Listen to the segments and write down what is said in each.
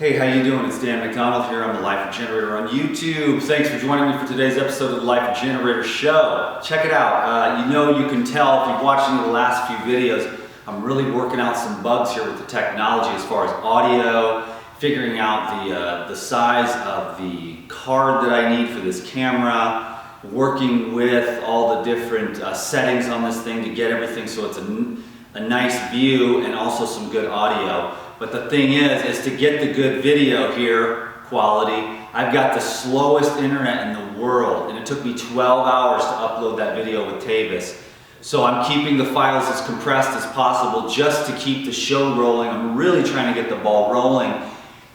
Hey, how you doing? It's Dan McDonald here. I'm the Life Regenerator on YouTube. Thanks for joining me for today's episode of the Life Regenerator Show. Check it out. You can tell if you've watched any of the last few videos, I'm really working out some bugs here with the technology as far as audio, figuring out the size of the card that I need for this camera, working with all the different settings on this thing to get everything so it's a nice view and also some good audio. But the thing is to get the good video here, quality, I've got the slowest internet in the world, and it took me 12 hours to upload that video with Tavis. So I'm keeping the files as compressed as possible just to keep the show rolling. I'm really trying to get the ball rolling,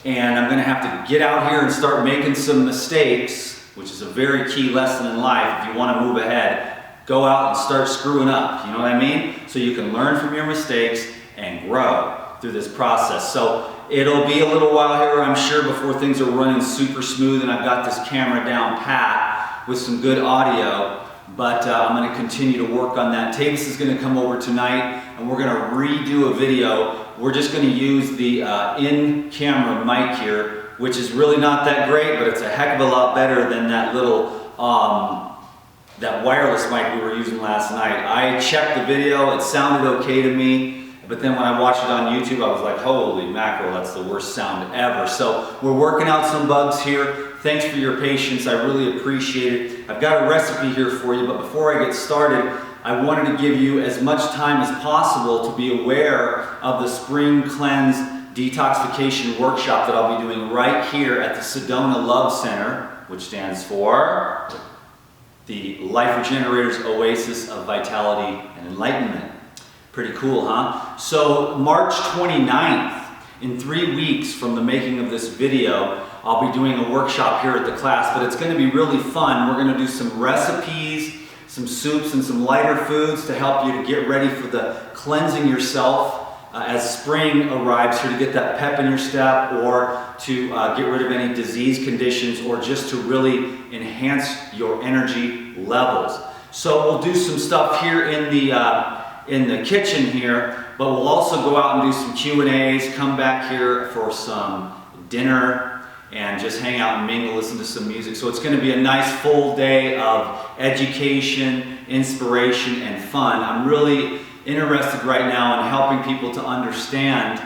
and I'm gonna have to get out here and start making some mistakes, which is a very key lesson in life. If you wanna move ahead, go out and start screwing up, you know what I mean? So you can learn from your mistakes and grow through this process. So it'll be a little while here, I'm sure, before things are running super smooth and I've got this camera down pat with some good audio, but I'm gonna continue to work on that. Tavis is gonna come over tonight and we're gonna redo a video. We're just gonna use the in-camera mic here, which is really not that great, but it's a heck of a lot better than that little that wireless mic we were using last night. I checked the video, it sounded okay to me. But then when I watched it on YouTube, I was like, holy mackerel, that's the worst sound ever. So we're working out some bugs here. Thanks for your patience, I really appreciate it. I've got a recipe here for you, but before I get started, I wanted to give you as much time as possible to be aware of the Spring Cleanse Detoxification Workshop that I'll be doing right here at the Sedona Love Center, which stands for the Life Regenerators Oasis of Vitality and Enlightenment. Pretty cool, huh? So March 29th, in 3 weeks from the making of this video, I'll be doing a workshop here at the class, but it's going to be really fun. We're going to do some recipes, some soups, and some lighter foods to help you to get ready for the cleansing yourself as spring arrives here, to get that pep in your step, or to get rid of any disease conditions, or just to really enhance your energy levels. So we'll do some stuff here in the kitchen here, but we'll also go out and do some Q&As, come back here for some dinner, and just hang out and mingle, listen to some music. So it's going to be a nice full day of education, inspiration, and fun. I'm really interested right now in helping people to understand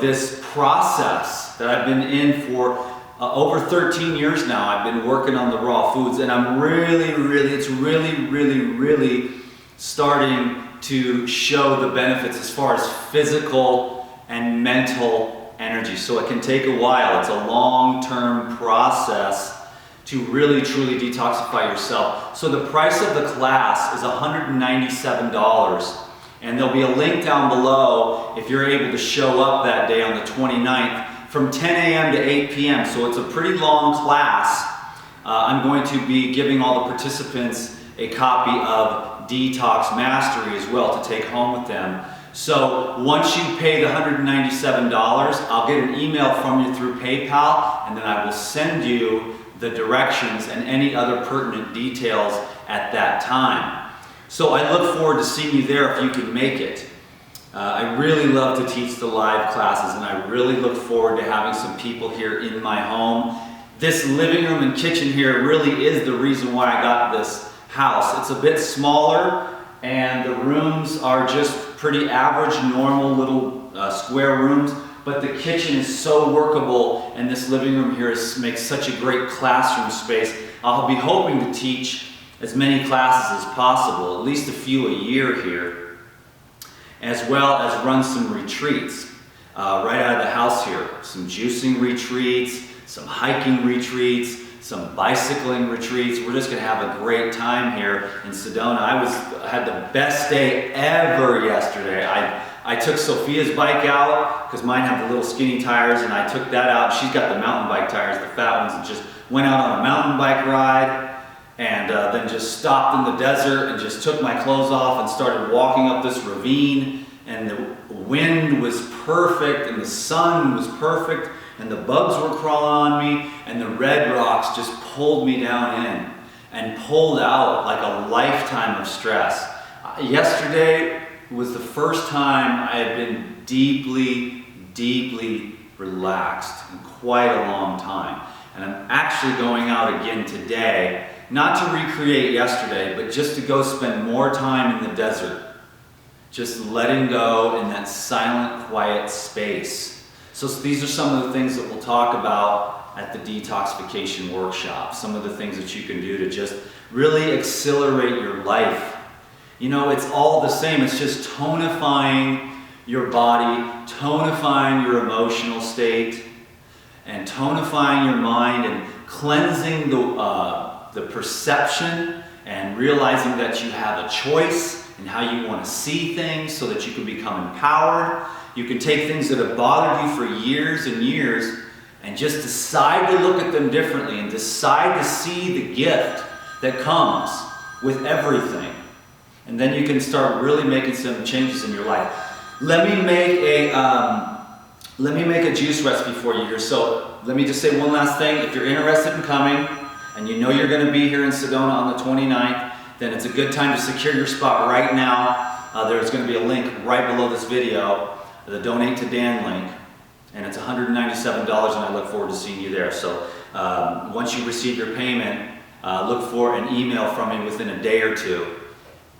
this process that I've been in for over 13 years now. I've been working on the raw foods, and I'm it's really starting to show the benefits as far as physical and mental energy. So it can take a while. It's a long-term process to really truly detoxify yourself. So the price of the class is $197, and there'll be a link down below if you're able to show up that day on the 29th from 10 a.m. to 8 p.m. So it's a pretty long class. I'm going to be giving all the participants a copy of Detox Mastery as well to take home with them. So once you pay the $197, I'll get an email from you through PayPal, and then I will send you the directions and any other pertinent details at that time. So I look forward to seeing you there if you can make it. I really love to teach the live classes, and I really look forward to having some people here in my home. This living room and kitchen here really is the reason why I got this house. It's a bit smaller, and the rooms are just pretty average, normal little square rooms, but the kitchen is so workable, and this living room here makes such a great classroom space. I'll be hoping to teach as many classes as possible, at least a few a year here, as well as run some retreats right out of the house here. Some juicing retreats, some hiking retreats, some bicycling retreats. We're just gonna have a great time here in Sedona. I had the best day ever yesterday. I took Sophia's bike out, because mine have the little skinny tires, and I took that out. She's got the mountain bike tires, the fat ones, and just went out on a mountain bike ride, and then just stopped in the desert and just took my clothes off and started walking up this ravine, and the wind was perfect, and the sun was perfect, and the bugs were crawling on me, and the red rocks just pulled me down in and pulled out like a lifetime of stress. Yesterday was the first time I had been deeply relaxed in quite a long time. And I'm actually going out again today, not to recreate yesterday, but just to go spend more time in the desert. Just letting go in that silent, quiet space. So these are some of the things that we'll talk about at the detoxification workshop. Some of the things that you can do to just really accelerate your life. You know, it's all the same. It's just tonifying your body, tonifying your emotional state, and tonifying your mind, and cleansing the perception, and realizing that you have a choice and how you want to see things so that you can become empowered. You can take things that have bothered you for years and years and just decide to look at them differently and decide to see the gift that comes with everything. And then you can start really making some changes in your life. Let me make a juice recipe for you here. So let me just say one last thing. If you're interested in coming and you know you're going to be here in Sedona on the 29th, then it's a good time to secure your spot right now. There's going to be a link right below this video, the Donate to Dan link, and it's $197, and I look forward to seeing you there. So once you receive your payment, look for an email from me within a day or two,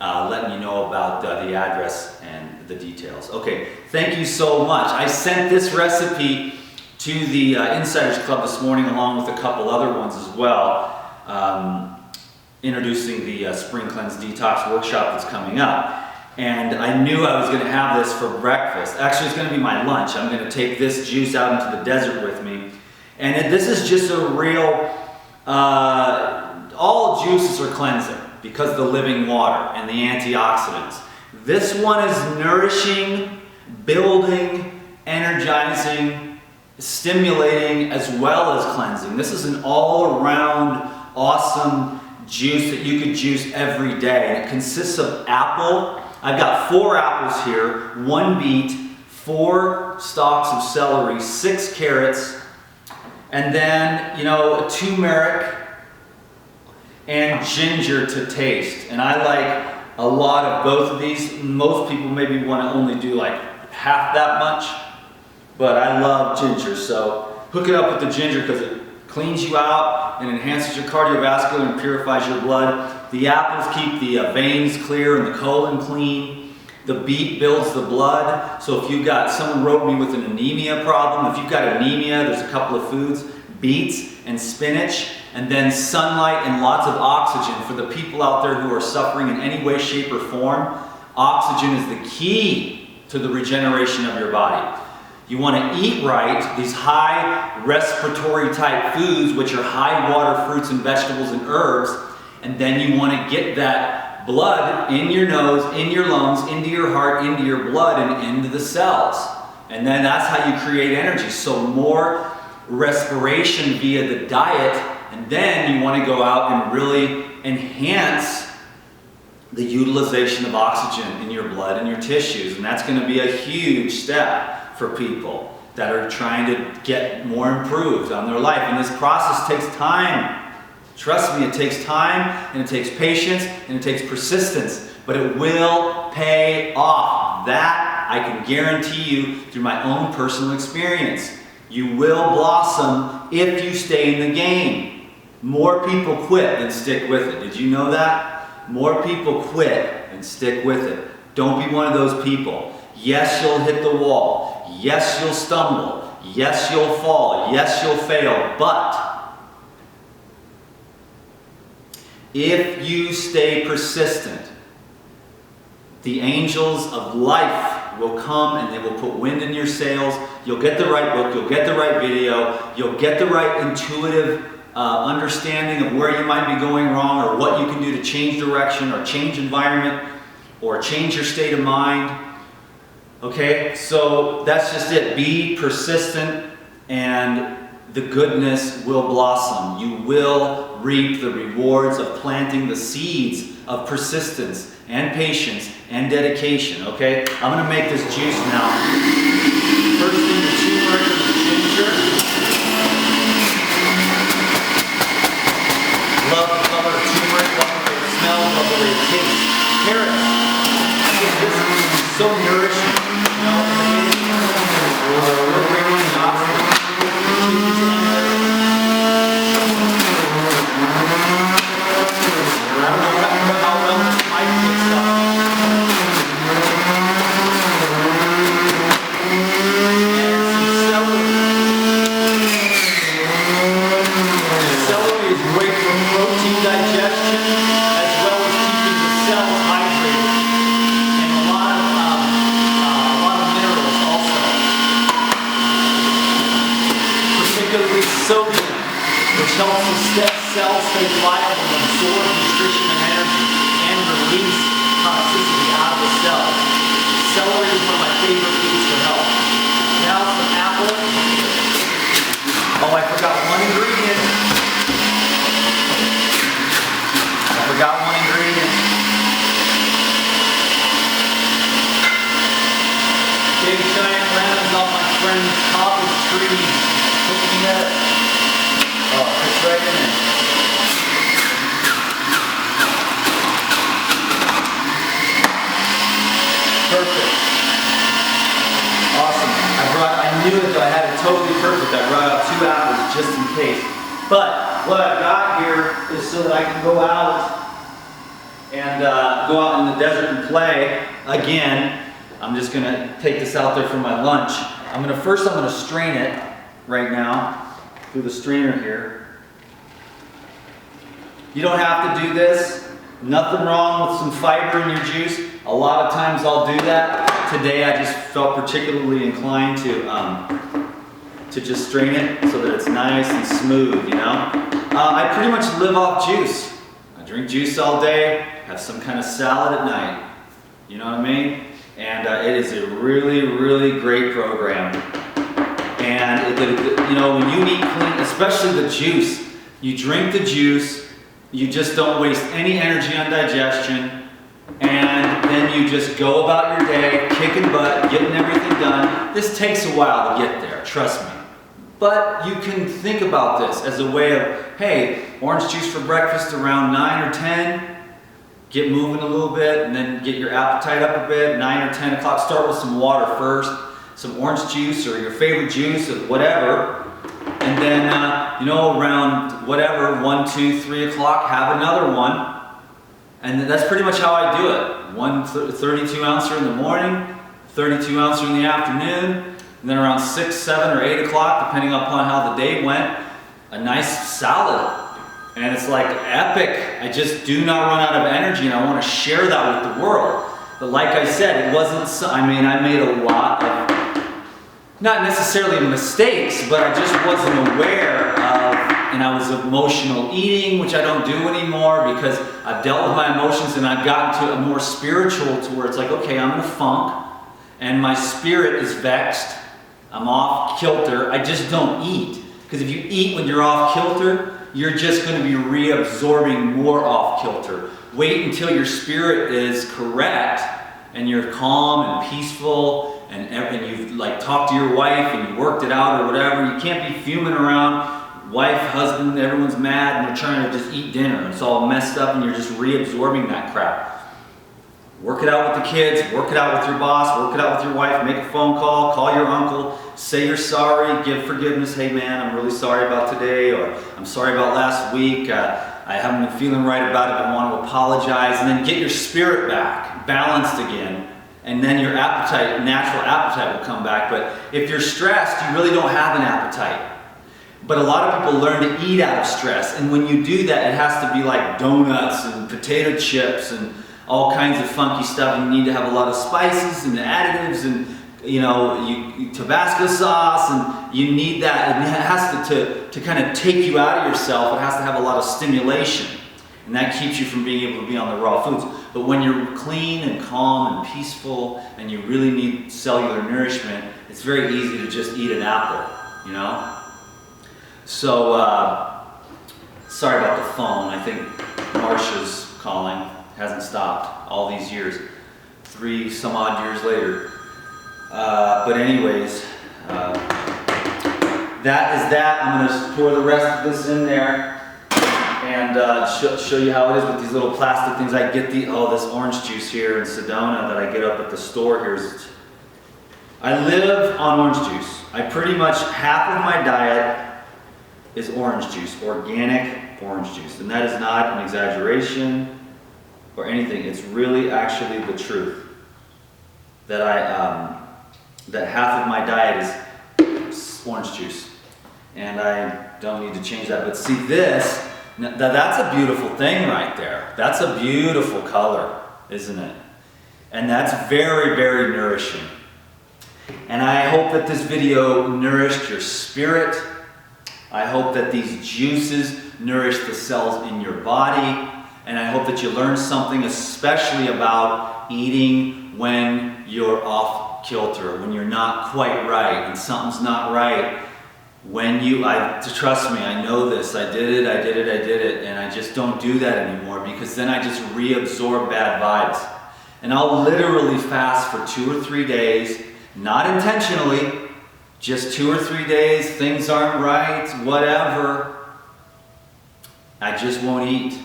letting you know about the address and the details. Okay, thank you so much. I sent this recipe to the Insiders Club this morning, along with a couple other ones as well. Introducing the Spring Cleanse Detox workshop that's coming up. And I knew I was going to have this for breakfast. Actually, it's going to be my lunch. I'm going to take this juice out into the desert with me. And this is just a real, all juices are cleansing because of the living water and the antioxidants. This one is nourishing, building, energizing, stimulating, as well as cleansing. This is an all-around awesome juice that you could juice every day. And it consists of apple. I've got 4 apples here, 1 beet, 4 stalks of celery, 6 carrots, and then, you know, turmeric and ginger to taste. And I like a lot of both of these. Most people maybe want to only do like half that much, but I love ginger. So hook it up with the ginger because it cleans you out and enhances your cardiovascular and purifies your blood. The apples keep the veins clear and the colon clean. The beet builds the blood. So if you've got, someone wrote me with an anemia problem. If you've got anemia, there's a couple of foods, beets and spinach, and then sunlight and lots of oxygen. For the people out there who are suffering in any way, shape, or form, oxygen is the key to the regeneration of your body. You want to eat right, these high respiratory type foods, which are high water fruits and vegetables and herbs, and then you want to get that blood in your nose, in your lungs, into your heart, into your blood, and into the cells. And then that's how you create energy. So more respiration via the diet, and then you want to go out and really enhance the utilization of oxygen in your blood and your tissues. And that's going to be a huge step for people that are trying to get more improved on their life. And this process takes time. Trust me, it takes time, and it takes patience, and it takes persistence, but it will pay off. That I can guarantee you through my own personal experience. You will blossom if you stay in the game. More people quit than stick with it. Did you know that? More people quit than stick with it. Don't be one of those people. Yes, you'll hit the wall. Yes, you'll stumble. Yes, you'll fall. Yes, you'll fail. But if you stay persistent, the angels of life will come and they will put wind in your sails. You'll get the right book. You'll get the right video. You'll get the right intuitive understanding of where you might be going wrong, or what you can do to change direction or change environment or change your state of mind. Okay, so that's just it. Be persistent and the goodness will blossom. You will reap the rewards of planting the seeds of persistence and patience and dedication. Okay, I'm going to make this juice now. First thing, the turmeric and the ginger. Love the color of turmeric, love the way it smells, love the way it tastes. Carrots. This is so nourishing. We're bringing the oxygen sodium, which helps the cells stay viable and absorb nutrition and energy and release toxicity out of the cell. Celery is one of my favorite foods for health. Now some apple. Oh, I forgot one ingredient. Big giant lemons on my friend's cottage tree. Looking at it. Oh, it's right in there. Perfect. Awesome. I knew it though, I had it totally perfect. I brought out 2 apples just in case. But what I've got here is so that I can go out and go out in the desert and play. Again, I'm just gonna take this out there for my lunch. I'm gonna strain it right now through the strainer here. You don't have to do this. Nothing wrong with some fiber in your juice. A lot of times I'll do that. Today I just felt particularly inclined to just strain it so that it's nice and smooth, you know? I pretty much live off juice. I drink juice all day, have some kind of salad at night. You know what I mean? And it is a really, really great program. And you know, when you eat clean, especially the juice, you drink the juice, you just don't waste any energy on digestion, and then you just go about your day, kicking butt, getting everything done. This takes a while to get there, trust me. But you can think about this as a way of, hey, orange juice for breakfast around 9 or 10, get moving a little bit, and then get your appetite up a bit, 9 or 10 o'clock, start with some water first, some orange juice or your favorite juice or whatever, and then, you know, around whatever, 1, 2, 3 o'clock, have another one. And that's pretty much how I do it. One 32 ouncer in the morning, 32 ouncer in the afternoon, and then around 6, 7, or 8 o'clock, depending upon how the day went, a nice salad. And it's like epic. I just do not run out of energy, and I want to share that with the world. But like I said, it wasn't, I made a lot of, not necessarily mistakes, but I just wasn't aware of, and I was emotional eating, which I don't do anymore because I've dealt with my emotions and I've gotten to a more spiritual to where it's like, okay, I'm in a funk and my spirit is vexed. I'm off kilter. I just don't eat. Because if you eat when you're off kilter, you're just going to be reabsorbing more off kilter. Wait until your spirit is correct and you're calm and peaceful and you've like talked to your wife and you worked it out or whatever. You can't be fuming around. Wife, husband, everyone's mad and you're trying to just eat dinner. It's all messed up and you're just reabsorbing that crap. Work it out with the kids, work it out with your boss, work it out with your wife, make a phone call your uncle, say you're sorry, give forgiveness. Hey man, I'm really sorry about today, or I'm sorry about last week. I haven't been feeling right about it. I want to apologize. And then get your spirit back, balanced again. And then your appetite, natural appetite will come back. But if you're stressed, you really don't have an appetite. But a lot of people learn to eat out of stress. And when you do that, it has to be like donuts and potato chips and all kinds of funky stuff. You need to have a lot of spices and additives and, you know, Tabasco sauce, and you need that. It has to kind of take you out of yourself. It has to have a lot of stimulation. And that keeps you from being able to be on the raw foods. But when you're clean and calm and peaceful and you really need cellular nourishment, it's very easy to just eat an apple, you know? So, sorry about the phone. I think Marsha's calling. Hasn't stopped all these years. 3 some odd years later. But anyways, that is that. I'm going to pour the rest of this in there and show you how it is with these little plastic things. I get this orange juice here in Sedona that I get up at the store here. I live on orange juice. I pretty much, half of my diet is orange juice, organic orange juice. And that is not an exaggeration or anything. It's really actually the truth. That that half of my diet is orange juice. And I don't need to change that. But see this, that's a beautiful thing right there. That's a beautiful color, isn't it? And that's very, very nourishing. And I hope that this video nourished your spirit I hope that these juices nourish the cells in your body. And I hope that you learn something especially about eating when you're off kilter, when you're not quite right and something's not right. When trust me, I know this, I did it, and I just don't do that anymore because then I just reabsorb bad vibes. And I'll literally fast for 2 or 3 days, not intentionally, just 2 or 3 days, things aren't right, whatever. I just won't eat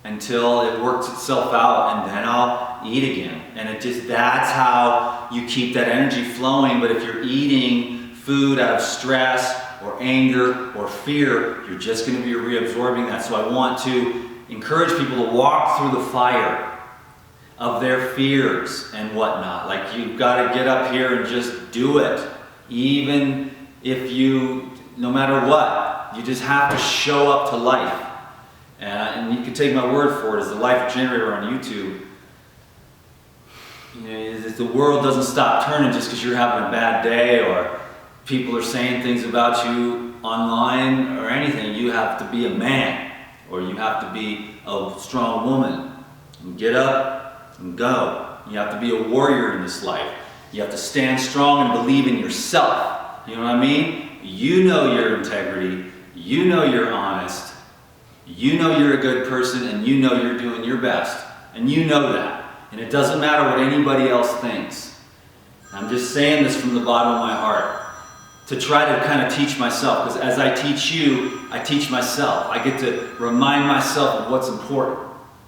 until it works itself out, and then I'll eat again. And that's how you keep that energy flowing. But if you're eating food out of stress or anger or fear, you're just going to be reabsorbing that. So I want to encourage people to walk through the fire of their fears and whatnot. Like, you've got to get up here and just do it. Even if no matter what, you just have to show up to life. And you can take my word for it, as the Life Generator on YouTube. The world doesn't stop turning just because you're having a bad day or people are saying things about you online or anything. You have to be a man, or you have to be a strong woman and get up and go. You have to be a warrior in this life. You have to stand strong and believe in yourself. You know what I mean? You know your integrity. You know you're honest. You know you're a good person, and you know you're doing your best. And you know that. And it doesn't matter what anybody else thinks. I'm just saying this from the bottom of my heart to try to kind of teach myself, because as I teach you, I teach myself. I get to remind myself of what's important,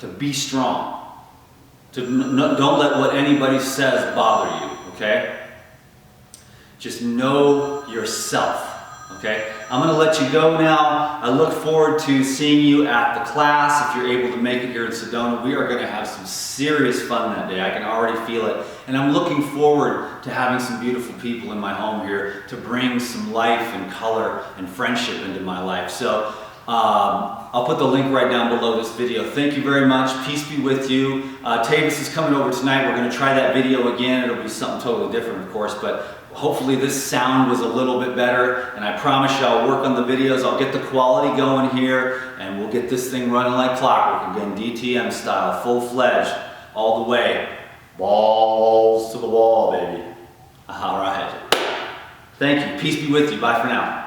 to be strong, don't let what anybody says bother you, okay? Just know yourself, okay? I'm going to let you go now. I look forward to seeing you at the class. If you're able to make it here in Sedona, we are going to have some serious fun that day. I can already feel it. And I'm looking forward to having some beautiful people in my home here to bring some life and color and friendship into my life. So I'll put the link right down below this video. Thank you very much. Peace be with you. Tavis is coming over tonight. We're going to try that video again. It'll be something totally different, of course, but hopefully this sound was a little bit better, and I promise you I'll work on the videos. I'll get the quality going here, and we'll get this thing running like clockwork again, DTM style, full-fledged, all the way. Balls to the wall, baby. All right. Thank you. Peace be with you. Bye for now.